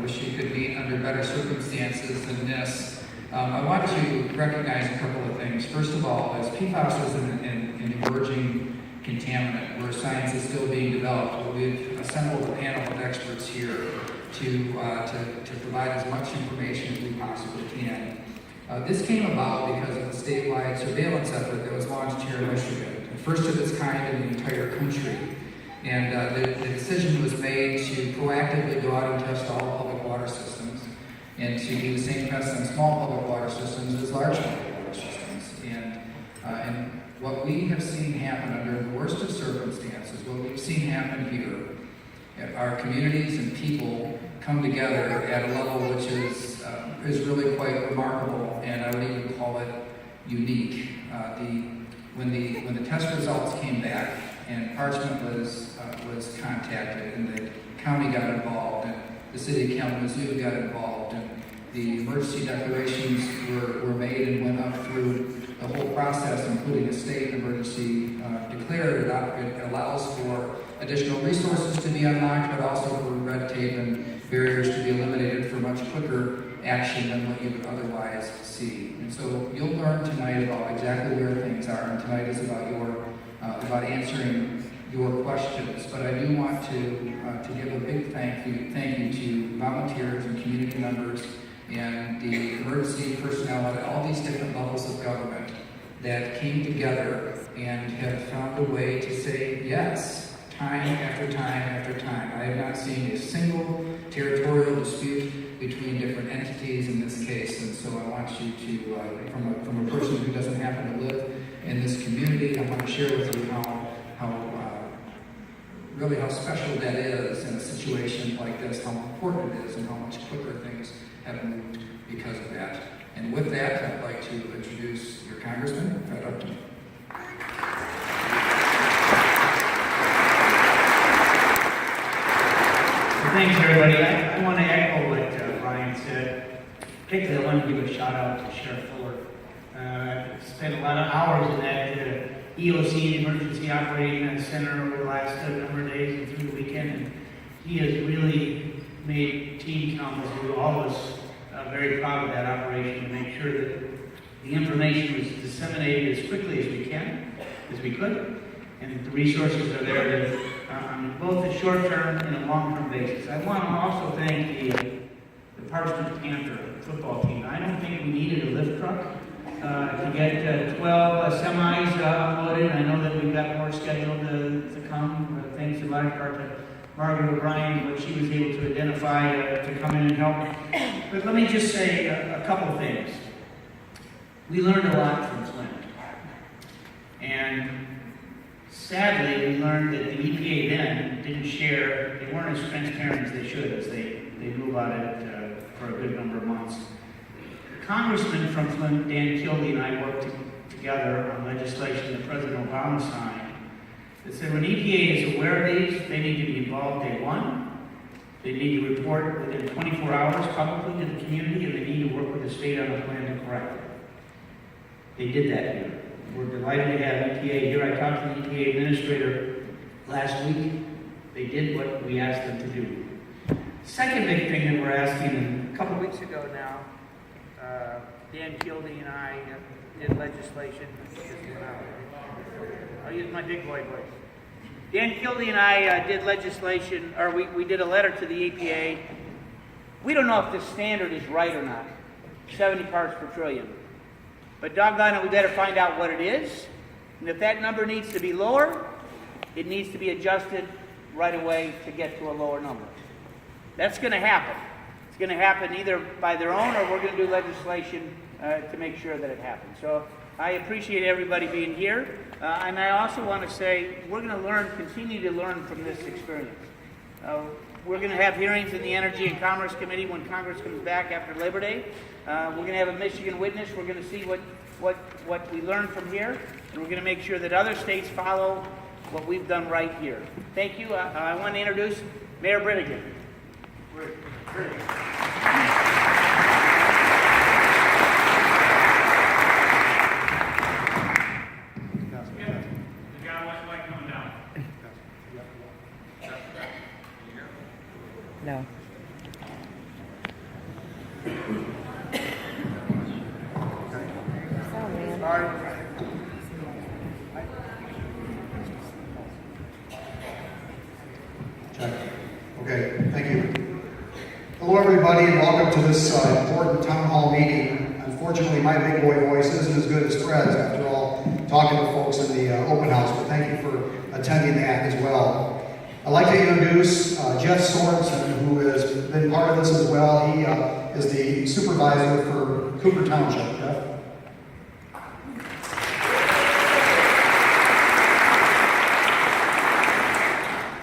wish you could meet under better circumstances than this. I want to recognize a couple of things. First of all, as PFAS is an emerging contaminant where science is still being developed, we've assembled a panel of experts here to provide as much information as we possibly can. This came about because of the statewide surveillance effort that was launched here in Michigan, the first of its kind in the entire country. And the decision was made to proactively go out and test all public water systems and to do the same tests on small public water systems as large public water systems. And what we have seen happen under the worst of circumstances, what we've seen happen here, our communities and people come together at a level which is really quite remarkable, and I would even call it unique. When the test results came back and Parchment was contacted, and the county got involved, and the city of Kalamazoo got involved, and the emergency declarations were made and went up through the whole process, including a state emergency declared. It allows for additional resources to be unlocked, but also for red tape and barriers to be eliminated for much quicker action than what you would otherwise see. And so you'll learn tonight about exactly where things are, and tonight is about answering your questions. But I do want to give a big thank you to volunteers and community members and the emergency personnel at all these different levels of government that came together and have found a way to say yes, time after time after time. I have not seen a single territorial dispute between different entities in this case, and so I want you to, from a person who doesn't happen to live in this community, I want to share with you really how special that is in a situation like this, how important it is, and how much quicker things have moved because of that. And with that, I'd like to introduce your Congressman, Fred Upton. Thanks, everybody. I want to echo what Brian said. Particularly, I want to give a shout out to Sheriff Fuller. I spent a lot of hours in that EOC, Emergency Operating Center, over the last number of days and through the weekend. And he has really made Team Kalamazoo, all of us, very proud of that operation to make sure that the information was disseminated as quickly as we could, and the resources are there on both a short-term and a long-term basis. I want to also thank the Parchment Panther football team. I don't think we needed a lift truck to get 12 semis unloaded. I know that we've got more scheduled to come, thanks in large part to Margaret O'Brien, what she was able to identify to come in and help. But let me just say a couple of things. We learned a lot from Flint. And sadly, we learned that the EPA then didn't share, they weren't as transparent as they should as they knew about it for a good number of months. The congressman from Flint, Dan Kildee, and I worked together on legislation that President Obama signed that said when EPA is aware of these, they need to be involved day one. They need to report within 24 hours publicly to the community, and they need to work with the state on a plan to correct it. They did that here. We're delighted to have EPA here. I talked to the EPA administrator last week. They did what we asked them to do. Second big thing that we're asking, and a couple of weeks ago now, Dan Kildee and I did legislation. I'll use my big boy voice. Dan Kildee and I did legislation, or we did a letter to the EPA. We don't know if this standard is right or not, 70 parts per trillion. But doggone it, we better find out what it is. And if that number needs to be lower, it needs to be adjusted right away to get to a lower number. That's going to happen. It's going to happen either by their own, or we're going to do legislation to make sure that it happens. So I appreciate everybody being here. And I also want to say we're going to continue to learn from this experience. We're going to have hearings in the Energy and Commerce Committee when Congress comes back after Labor Day. We're going to have a Michigan witness. We're going to see what we learn from here, and we're going to make sure that other states follow what we've done right here. Thank you. I want to introduce Mayor Brittigan. No. Check. Okay, thank you. Hello, everybody, and welcome to this important town hall meeting. Unfortunately, my big boy voice isn't as good as Fred's after all talking to folks in the open house, but thank you for attending that as well. I'd like to introduce Jeff Sorensen, who has been part of this as well. He is the supervisor for Cooper Township. Jeff?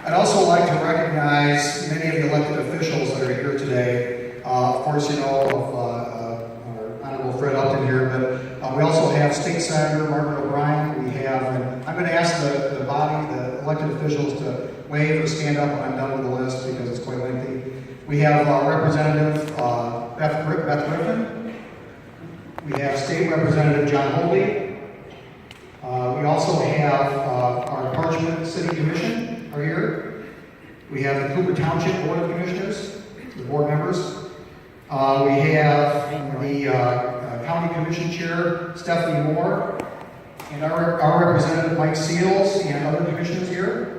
I'd also like to recognize many of the elected officials that are here today. Of course, you know of our Honorable Fred Upton here, but we also have State Senator Margaret O'Brien. We have, and I'm going to ask the body, the elected officials, to wave or stand up when I'm done with the list because it's quite lengthy. We have Representative Beth Griffin. We have State Representative John Holdey. We also have our Parchment City Commission are here. We have the Cooper Township Board of Commissioners, the board members. We have the County Commission Chair, Stephanie Moore, and our Representative Mike Seals and other commissioners here.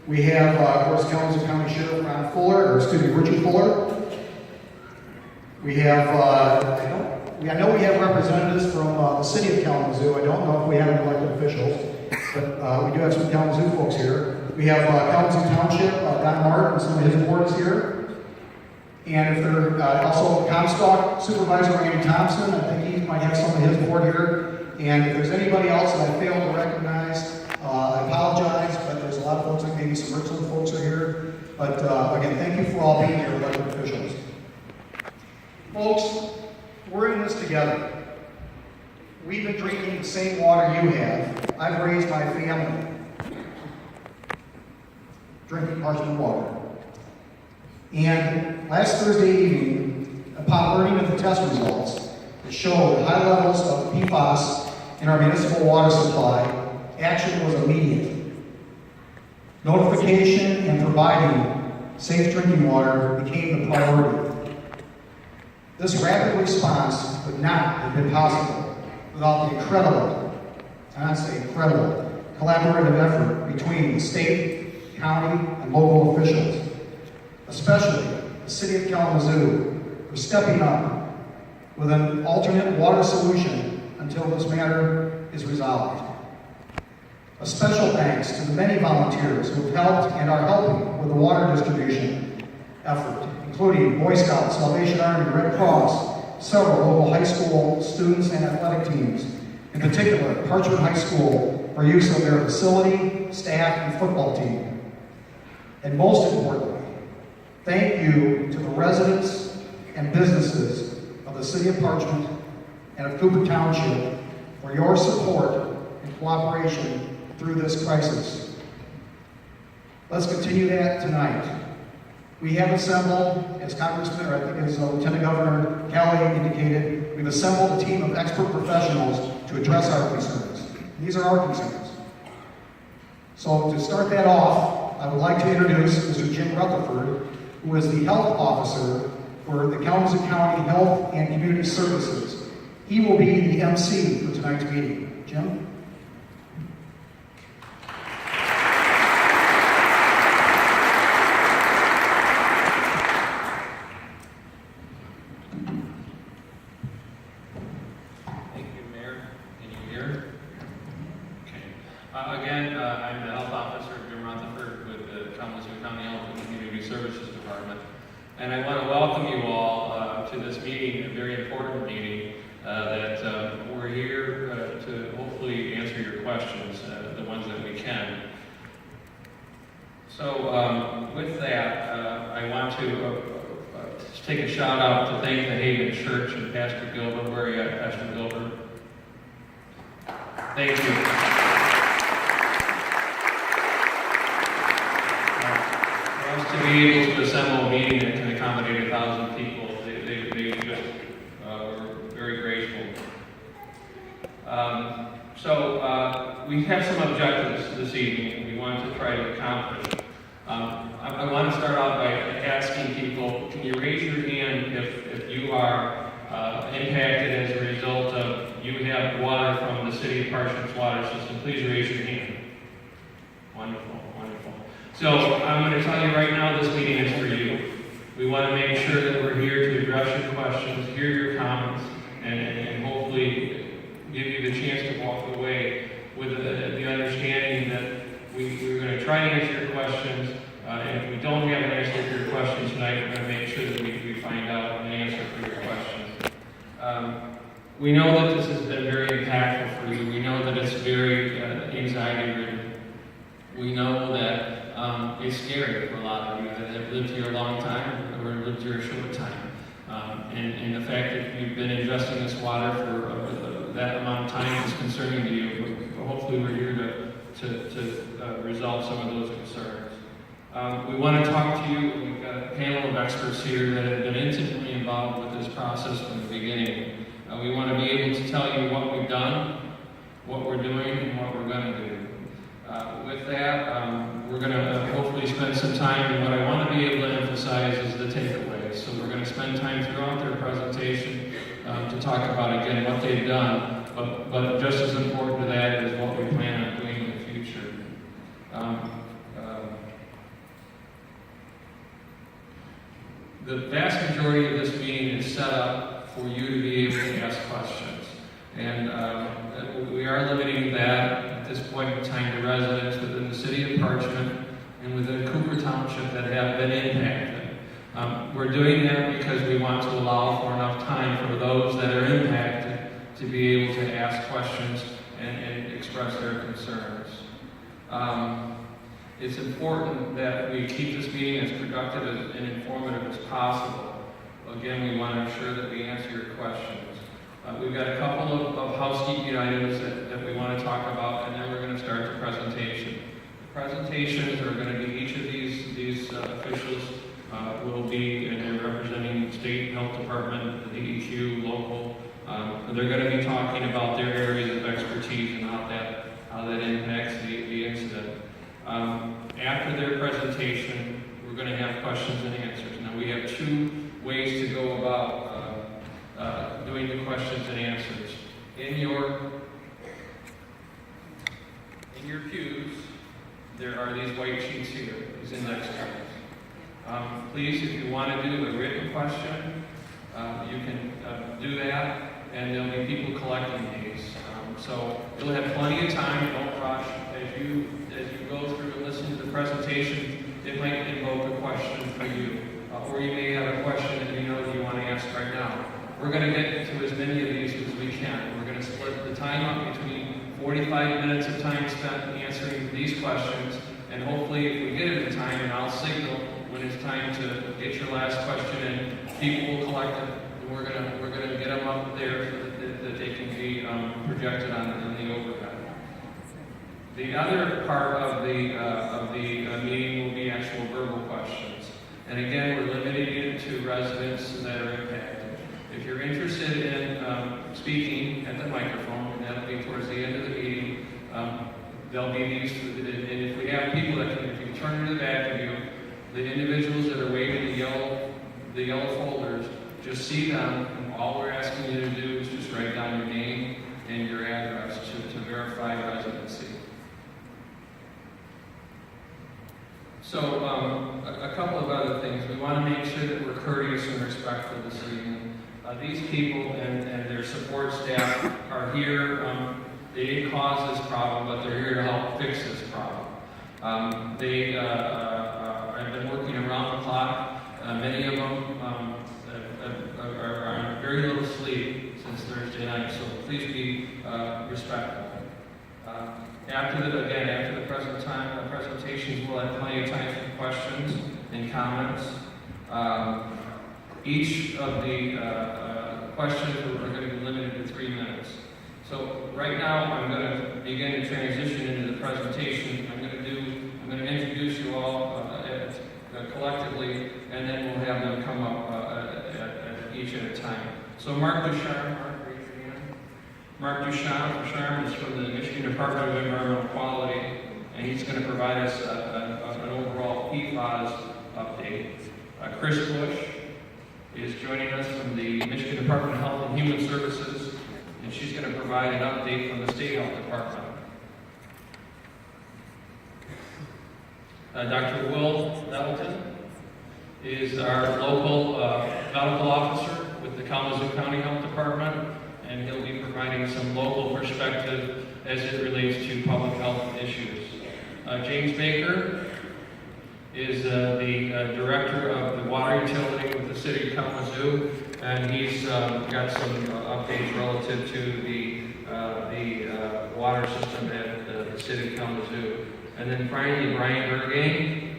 We have, of course, Kalamazoo County Sheriff Ron Fuller, or excuse me, Richard Fuller. We have, I know we have representatives from the city of Kalamazoo. I don't know if we have any elected officials, but we do have some Kalamazoo folks here. We have Kalamazoo Township, Don Martin, some of his board is here. And if they're also Comstock Supervisor Randy Thompson, I think he might have some of his board here. And if there's anybody else that I failed to recognize, I apologize, but there's a lot of folks, like maybe some Richland folks are here. But again, thank you for all being here, elected officials. Folks, we're in this together. We've been drinking the same water you have. I've raised my family drinking Parchment water. And last Thursday evening, upon learning of the test results, it showed high levels of PFAS in our municipal water supply. Action was immediate. Notification and providing safe drinking water became the priority. This rapid response would not have been possible without the incredible, and I say incredible, collaborative effort between the state, county, and local officials, especially the city of Kalamazoo, for stepping up with an alternate water solution until this matter is resolved. A special thanks to the many volunteers who have helped and are helping with the water distribution effort, including Boy Scouts, Salvation Army, Red Cross, several local high school students and athletic teams, in particular Parchment High School for use of their facility, staff, and football team. And most importantly, thank you to the residents and businesses of the city of Parchment and of Cooper Township for your support and cooperation through this crisis. Let's continue that tonight. We have assembled, as Congressman, or I think as Lieutenant Governor Kelly indicated, we've assembled a team of expert professionals to address our concerns. These are our concerns. So to start that off, I would like to introduce Mr. Jim Rutherford, who is the health officer for the Kalamazoo County Health and Community Services. He will be the MC for tonight's meeting. Jim? I'm the health officer, Jim Rutherford, with the Kalamazoo County Health and Community Services Department. And I want to welcome you all to this meeting, a very important meeting that we're here to hopefully answer your questions, the ones that we can. So with that, I want to take a shout out to thank the Haven Church and Pastor Gilbert. Where are you at, Pastor Gilbert? Thank you. To be able to assemble a meeting that can accommodate 1,000 people, they just were very grateful. So we have some objectives this evening we want to try to accomplish. I want to start out by asking people, can you raise your hand if that you are impacted as a result of you have water from the city of Parchment's water system, please raise your hand. Wonderful, wonderful. So I'm going to tell you right now, this meeting is for you. We want to make sure that we're here to address your questions, hear your comments, and hopefully give you the chance to walk away with the understanding that we're going to try to answer your questions. And if we don't have an answer for your questions tonight, we're going to make sure that we find out an answer for your questions. We know that this has been very impactful for you. We know that it's very anxiety-ridden. We know that it's scary for a lot of you that have lived here a long time or lived here a short time. And the fact that you've been ingesting this water for that amount of time is concerning to you. But hopefully we're here to resolve some of those concerns. We want to talk to you. We've got a panel of experts here that have been intimately involved with this process from the beginning. We want to be able to tell you what we've done, what we're doing, and what we're going to do. With that, we're going to hopefully spend some time, and what I want to be able to emphasize is the takeaways. So we're going to spend time throughout their presentation to talk about, again, what they've done, but just as important to that is what we plan on doing in the future. The vast majority of this meeting is set up for you to be able to ask questions. And we are limiting that at this point in time to residents within the city of Parchment and within Cooper Township that have been impacted. We're doing that because we want to allow for enough time for those that are impacted to be able to ask questions and express their concerns. It's important that we keep this meeting as productive and informative as possible. Again, we want to ensure that we answer your questions. We've got a couple of housekeeping items that we want to talk about, and then we're going to start the presentation. The presentations are going to be each of these officials will be, and they're representing state health department, the DEQ, local. They're going to be talking about their areas of expertise and how that impacts the incident. After their presentation, we're going to have questions and answers. Now, we have two ways to go about doing the questions and answers. In your pews, there are these white sheets here, these index cards. Please, if you want to do a written question, you can do that, and there'll be people collecting these. So you'll have plenty of time, don't rush. As you go through and listen to the presentation, it might invoke a question for you. Or you may have a question that you know that you want to ask right now. We're going to get to as many of these as we can. We're going to split the time up between 45 minutes of time spent answering these questions, and hopefully if we get it in time, and I'll signal when it's time to get your last question in, people will collect it, and we're going to get them up there so that they can be projected on the overhead. The other part of the meeting will be actual verbal questions. And again, we're limiting it to residents that are impacted. If you're interested in speaking at the microphone, and that'll be towards the end of the meeting, there'll be these, and if we have people that can, if you turn to the back of you, the individuals that are waving the yellow folders, just see them, and all we're asking you to do is just write down your name and your address to verify residency. So, a couple of other things. We want to make sure that we're courteous and respectful this evening. These people and their support staff are here. They didn't cause this problem, but they're here to help fix this problem. They have been working around the clock. Many of them are on very little sleep since Thursday night, so please be respectful. After the presentations, we'll have plenty of time for questions and comments. Each of the questions are going to be limited to 3 minutes. So right now, I'm going to begin to transition into the presentation. I'm going to introduce you all collectively, and then we'll have them come up each at a time. So Mark Ducharme, raise your hand. Mark Ducharme is from the Michigan Department of Environmental Quality, and he's going to provide us an overall PFAS update. Chris Bush is joining us from the Michigan Department of Health and Human Services, and she's going to provide an update from the State Health Department. Dr. Will Nettleton is our local medical officer with the Kalamazoo County Health Department, and he'll be providing some local perspective as it relates to public health issues. James Baker is the director of the water utility with the city of Kalamazoo, and he's got some updates relative to the water system at the city of Kalamazoo. And then finally, Brian Bergane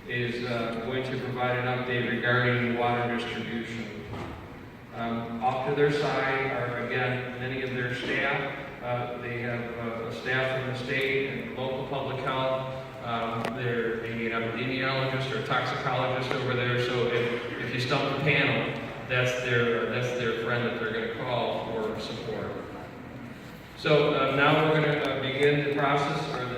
is going to provide an update regarding water distribution. Off to their side are, again, many of their staff. They have a staff from the state and local public health. They need an epidemiologist or a toxicologist over there, so if you stump the panel, that's their friend that they're going to call for support. So now we're going to begin the process, or the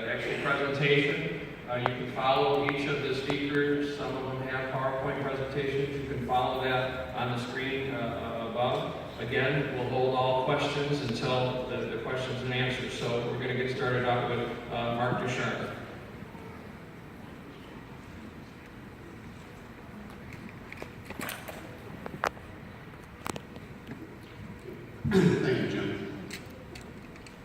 actual presentation. You can follow each of the speakers. Some of them have PowerPoint presentations. You can follow that on the screen above. Again, we'll hold all questions until the questions and answers. So we're going to get started out with Mark Ducharme. Thank you, Jim.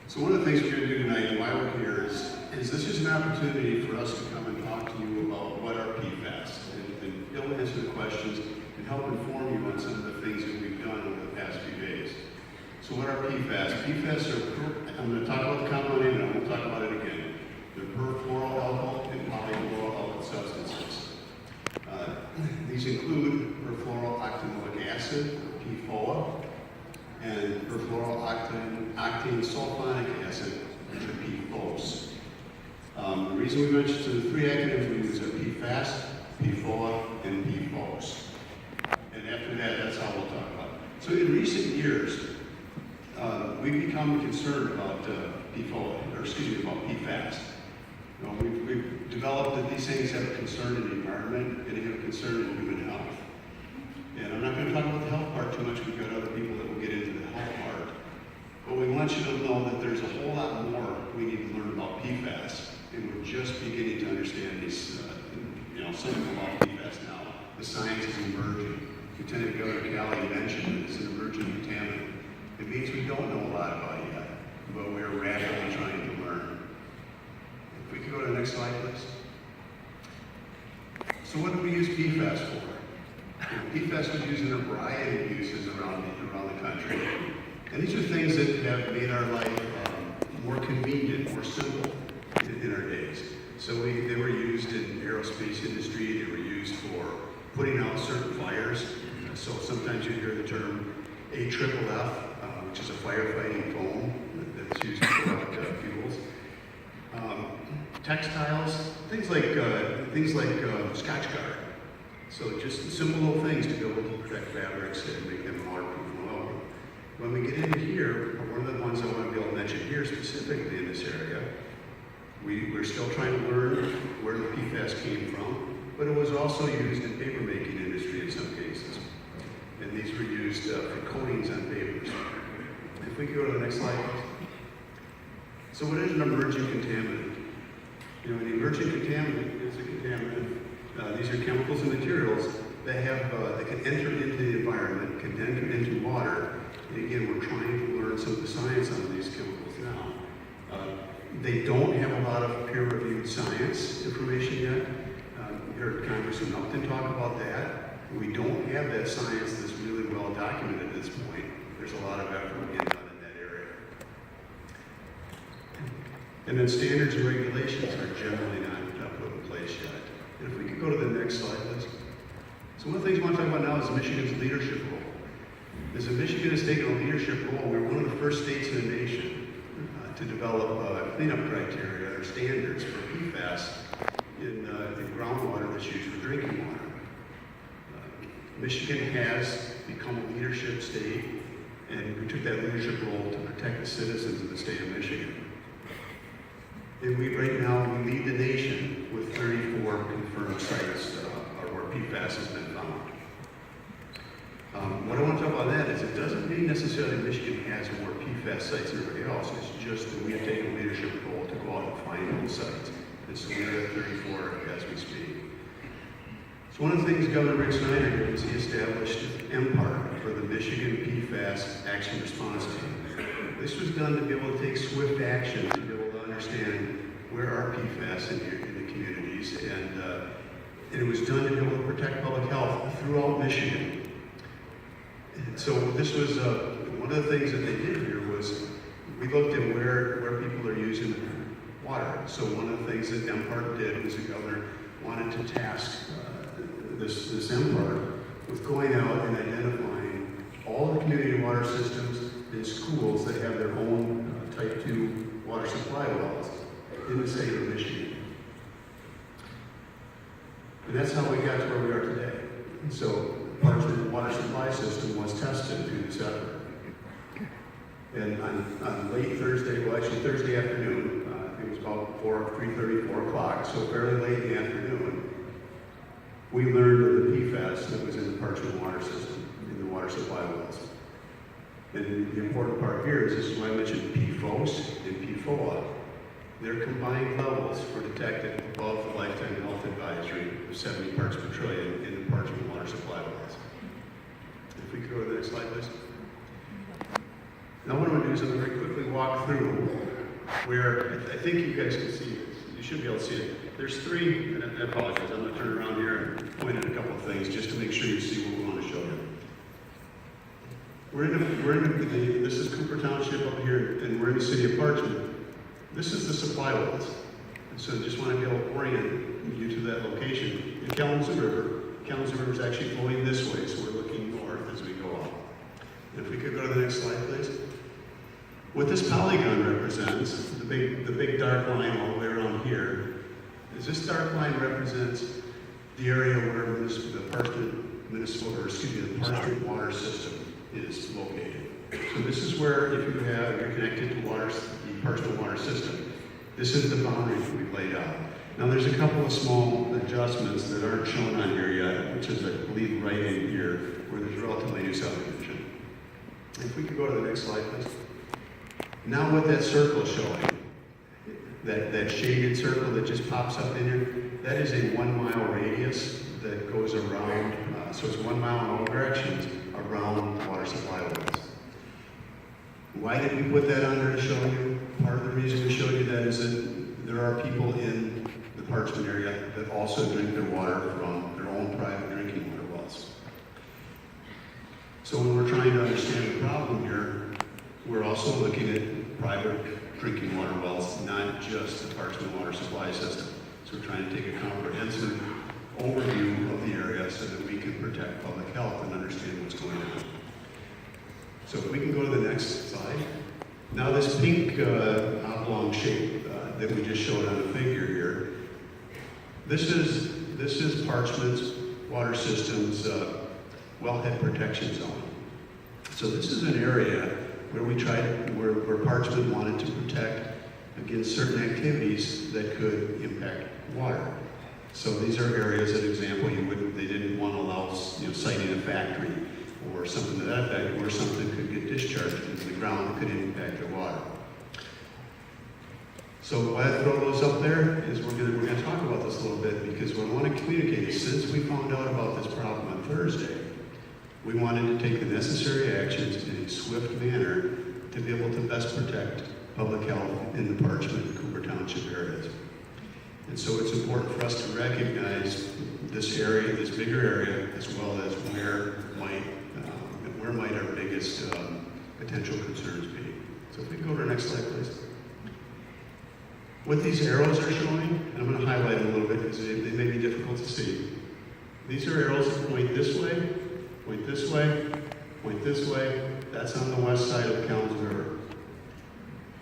So one of the things we're going to do tonight and why we're here is this is an opportunity for us to come and talk to you about what are PFAS and be able to answer the questions and help inform you on some of the things that we've done over the past few days. So what are PFAS? PFAS are, I'm going to talk about the common name and I'm going to talk about it again. They're perfluoroalkyl and polyfluoroalkyl substances. These include perfluorooctanoic acid, or PFOA, and perfluorooctane sulfonic acid, which are PFOS. The reason we mentioned the three acronyms we use are PFAS, PFOA, and PFOS. And after that, that's how we'll talk about it. So in recent years, we've become concerned about PFOA, or excuse me, about PFAS. You know, we've developed that these things have a concern in the environment and they have a concern in human health. And I'm not going to talk about the health part too much. We've got other people that will get into the health part. But we want you to know that there's a whole lot more we need to learn about PFAS. And we're just beginning to understand these, something about PFAS now. The science is emerging. Lieutenant Governor Kelly mentioned it's an emerging contaminant. It means we don't know a lot about it yet, but we're rapidly trying to learn. If we could go to the next slide, please. So what do we use PFAS for? PFAS was used in a variety of uses around the country. And these are things that have made our life more convenient, more simple in our days. So they were used in aerospace industry, they were used for putting out certain fires. So sometimes you hear the term AFFF, which is a firefighting foam that's used to put out fuels. Textiles, things like Scotchgard. So just simple little things to be able to protect fabrics and make them waterproof and well. When we get into here, one of the ones I want to be able to mention here specifically in this area, we're still trying to learn where the PFAS came from, but it was also used in paper making industry in some cases. And these were used for coatings on papers. If we could go to the next slide, please. So what is an emerging contaminant? You know, an emerging contaminant is a contaminant. These are chemicals and materials that can enter into the environment, can enter into water. And again, we're trying to learn some of the science on these chemicals now. They don't have a lot of peer-reviewed science information yet. You heard Congressman Upton talk about that. We don't have that science that's really well documented at this point. There's a lot of effort being done in that area. And then standards and regulations are generally not put in place yet. And if we could go to the next slide, please. So one of the things we want to talk about now is Michigan's leadership role. As Michigan has taken a leadership role, we're one of the first states in the nation to develop cleanup criteria or standards for PFAS in groundwater that's used for drinking water. Michigan has become a leadership state, and we took that leadership role to protect the citizens of the state of Michigan. And right now, we lead the nation with 34 confirmed sites where PFAS has been found. What I want to talk about that is it doesn't mean necessarily Michigan has more PFAS sites than everybody else. It's just that we have taken a leadership role to go out and find those sites. And so we are at 34 as we speak. So one of the things Governor Rick Snyder did is he established MPART for the Michigan PFAS Action Response Team. This was done to be able to take swift action, to be able to understand where are PFAS in the communities, and it was done to be able to protect public health throughout Michigan. And so this was one of the things that they did here was we looked at where people are using water. So one of the things that MPART did was the governor wanted to task this MPART with going out and identifying all the community water systems and schools that have their own type 2 water supply wells in the state of Michigan. And that's how we got to where we are today. And so Parchment water supply system was tested through this effort. And on late Thursday, well actually Thursday afternoon, I think it was about 3:30, 4 o'clock, so fairly late in the afternoon, we learned of the PFAS that was in the Parchment water system, in the water supply wells. And the important part here is this is why I mentioned PFOS and PFOA. Their combined levels were detected above the lifetime health advisory of 70 parts per trillion in the Parchment water supply wells. If we could go to the next slide, please. Now what I'm going to do is I'm going to very quickly walk through where I think you guys can see this. You should be able to see it. There's 3, and I apologize, I'm going to turn around here and point at a couple of things just to make sure you see what we want to show you. This is Cooper Township up here, and we're in the city of Parchment. This is the supply wells. And so I just want to be able to orient you to that location. In Kalamazoo River is actually flowing this way, so we're looking north as we go up. And if we could go to the next slide, please. What this polygon represents, the big dark line all the way around here, is this dark line represents the area where the Parchment water system is located. So this is where, if you're connected to the Parchment water system, this is the boundary that we've laid out. Now there's a couple of small adjustments that aren't shown on here yet, which is, I believe, right in here, where there's relatively new subdivision. If we could go to the next slide, please. Now what that circle is showing, that shaded circle that just pops up in here, that is a 1 mile radius that goes around, so it's 1 mile in all directions around water supply wells. Why did we put that on there to show you? Part of the reason we showed you that is that there are people in the Parchment area that also drink their water from their own private drinking water wells. So when we're trying to understand the problem here, we're also looking at private drinking water wells, not just the Parchment water supply system. So we're trying to take a comprehensive overview of the area so that we can protect public health and understand what's going on. So if we can go to the next slide. Now this pink oblong shape that we just showed on the figure here, this is Parchment's water system's wellhead protection zone. So this is an area where Parchment wanted to protect against certain activities that could impact water. So these are areas, an example, they didn't want to allow siting a factory or something to that effect, where something could get discharged into the ground that could impact their water. So why I throw those up there is we're going to talk about this a little bit, because what I want to communicate is since we found out about this problem on Thursday, we wanted to take the necessary actions in a swift manner to be able to best protect public health in the Parchment and Cooper Township areas. And so it's important for us to recognize this area, this bigger area, as well as where might our biggest potential concerns be. So if we can go to the next slide, please. What these arrows are showing, and I'm going to highlight them a little bit because they may be difficult to see. These are arrows that point this way, point this way, point this way. That's on the west side of the Kalamazoo River.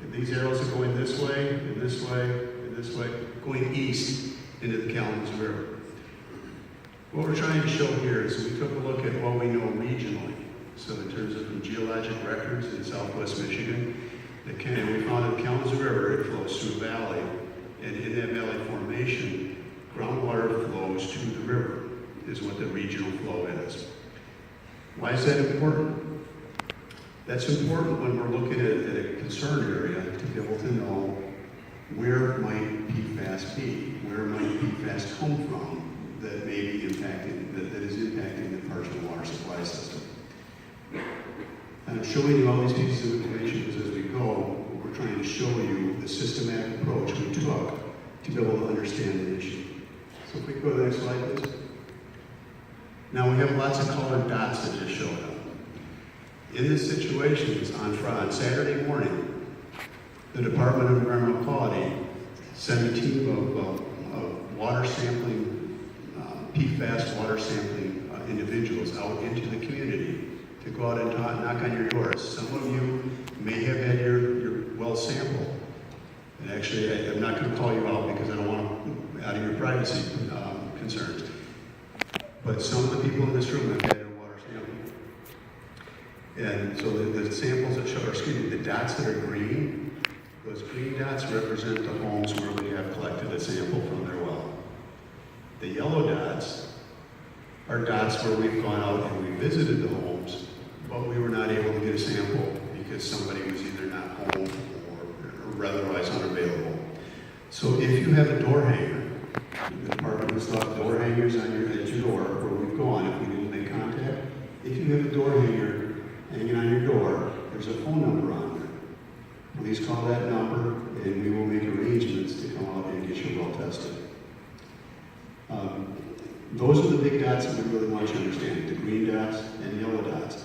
And these arrows are going this way, and this way, and this way, going east into the Kalamazoo River. What we're trying to show here is we took a look at what we know regionally. So in terms of from geologic records in southwest Michigan, we found in the Kalamazoo River, it flows through a valley, and in that valley formation, groundwater flows to the river, is what the regional flow is. Why is that important? That's important when we're looking at a concern area to be able to know where might PFAS be, where might PFAS come from that may be impacting, that is impacting the Parchment water supply system. And I'm showing you all these pieces of information because as we go, we're trying to show you the systematic approach we took to be able to understand the issue. So if we go to the next slide, please. Now we have lots of colored dots that just showed up. In this situation, on Saturday morning, the Department of Environmental Quality sent a team of water sampling, PFAS water sampling individuals out into the community to go out and knock on your doors. Some of you may have had your well sampled. And actually, I'm not going to call you out because I don't want to, out of your privacy concerns. But some of the people in this room have had their water sampled. And so the samples that show, or excuse me, the dots that are green, those green dots represent the homes where we have collected a sample from their well. The yellow dots are dots where we've gone out and we visited the homes, but we were not able to get a sample because somebody was either not home or otherwise unavailable. So if you have a door hanger, the department has left door hangers at your door where we've gone if we didn't make contact. If you have a door hanger hanging on your door, there's a phone number on there. Please call that number and we will make arrangements to come out and get your well tested. Those are the big dots that we really want you to understand, the green dots and yellow dots.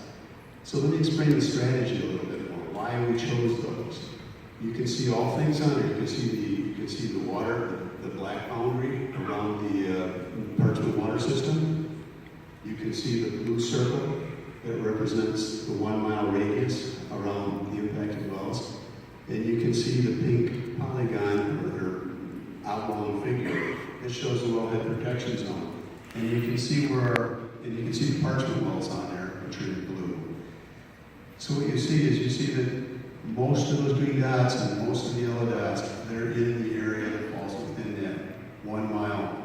So let me explain the strategy a little bit more, why we chose those. You can see all things on there. You can see the water, the black boundary around the Parchment water system. You can see the blue circle that represents the 1 mile radius around the impacted wells. And you can see the pink polygon or oblong figure that shows the wellhead protection zone. And you can see the Parchment wells on there, which are in blue. So what you see is you see that most of those green dots and most of the yellow dots, they're in the area that falls within that 1 mile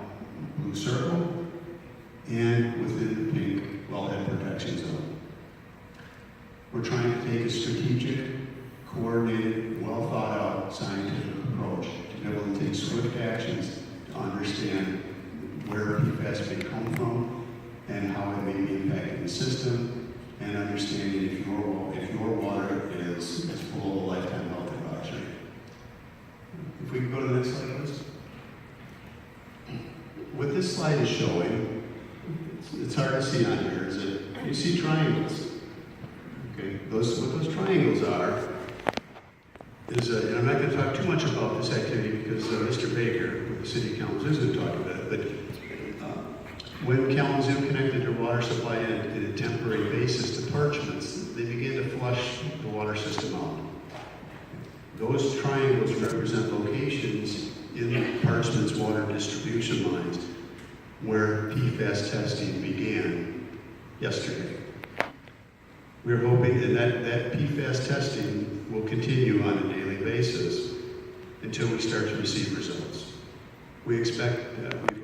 blue circle and within the pink wellhead protection zone. We're trying to take a strategic, coordinated, well thought out scientific approach to be able to take swift actions to understand where PFAS may come from and how it may be impacting the system, and understanding if your water is below the lifetime health advisory. If we can go to the next slide, please. What this slide is showing, it's hard to see on here, is that you see triangles. Okay, what those triangles are is, and I'm not going to talk too much about this activity because Mr. Baker with the City Council is going to talk about it, but when Kalamazoo connected their water supply in a temporary basis to Parchments, they began to flush the water system out. Those triangles represent locations in Parchment's water distribution lines where PFAS testing began yesterday. We're hoping that PFAS testing will continue on a daily basis until we start to receive results. We expect, we've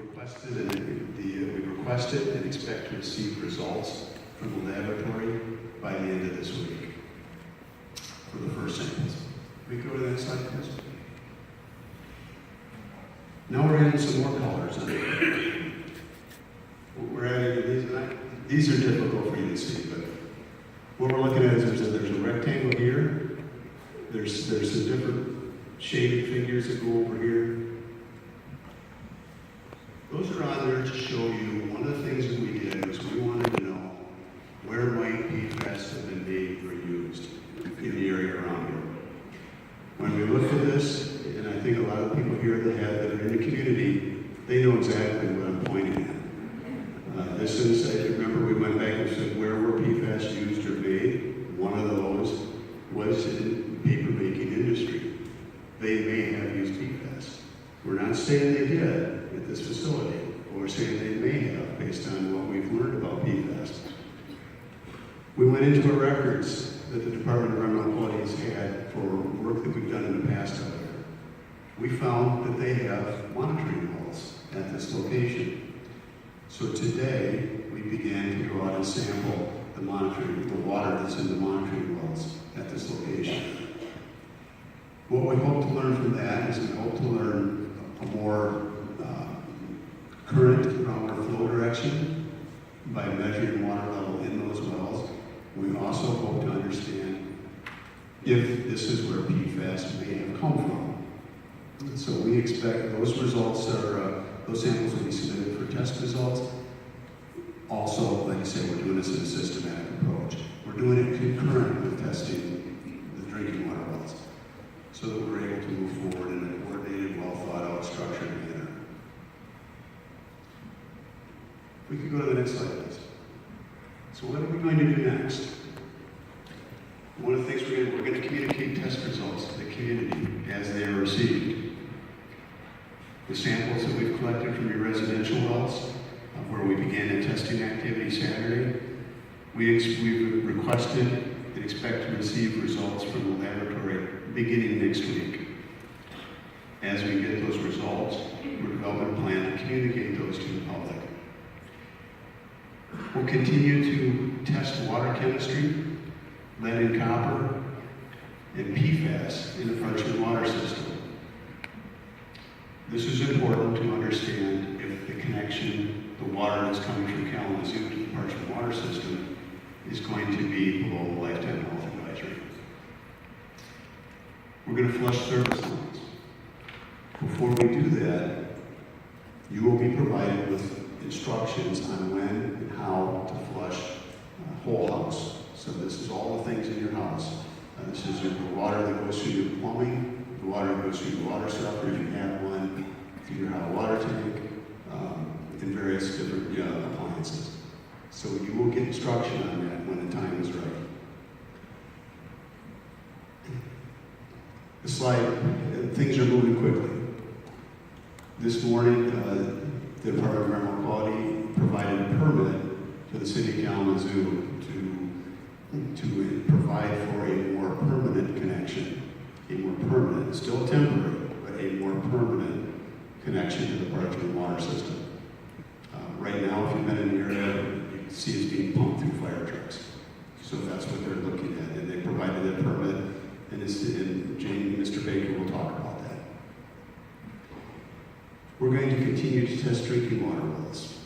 requested and expect to receive results from the laboratory by the end of this week for the first samples. We go to the next slide, please. Now we're adding some more colors on it. We're adding these are difficult for you to see, but what we're looking at is there's a rectangle here. There's some different shaded figures that go over here. Those are on there to show you one of the things that we did was we wanted to know where might PFAS have been made or used in the area around here. When we looked at this, and I think a lot of people here that are in the community, they know exactly what I'm pointing at. This is, I remember we went back and said where were PFAS used or made. One of those was in the paper making industry. They may have used PFAS. We're not saying they did at this facility, but we're saying they may have based on what we've learned about PFAS. We went into our records that the Department of Environmental Quality has had for work that we've done in the past out there. We found that they have monitoring wells at this location. So today, we began to go out and sample the the water that's in the monitoring wells at this location. What we hope to learn from that is we hope to learn a more current groundwater flow direction by measuring water level in those wells. We also hope to understand if this is where PFAS may have come from. So we expect those results those samples will be submitted for test results. Also, like I said, we're doing this in a systematic approach. We're doing it concurrent with testing the drinking water wells, so that we're able to move forward in a coordinated, well thought out, structured manner. If we could go to the next slide, please. So what are we going to do next? One of the things we're going to communicate test results to the community as they are received. The samples that we've collected from your residential wells, where we began a testing activity Saturday, we've requested and expect to receive results from the laboratory beginning next week. As we get those results, we're developing a plan to communicate those to the public. We'll continue to test water chemistry, lead and copper, and PFAS in the Parchment water system. This is important to understand if the connection, the water that's coming from Kalamazoo to the Parchment water system is going to be below the lifetime health advisory. We're going to flush service lines. Before we do that, you will be provided with instructions on when and how to flush whole house. So this is all the things in your house. This is the water that goes through your plumbing, the water that goes through your water softener if you have one, through your hot water tank, and various different appliances. So you will get instruction on that when the time is right. The slide, things are moving quickly. This morning, the Department of Environmental Quality provided a permit to the city of Kalamazoo to provide for a more permanent connection, still temporary, but a more permanent connection to the Parchment water system. Right now, if you've been in the area, you can see it's being pumped through fire trucks. So that's what they're looking at, and they provided that permit, and Jane and Mr. Baker will talk about that. We're going to continue to test drinking water wells.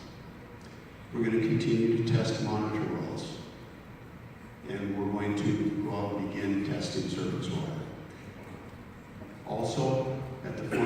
We're going to continue to test monitor wells. And we're going to go out and begin testing surface water. Also, at the front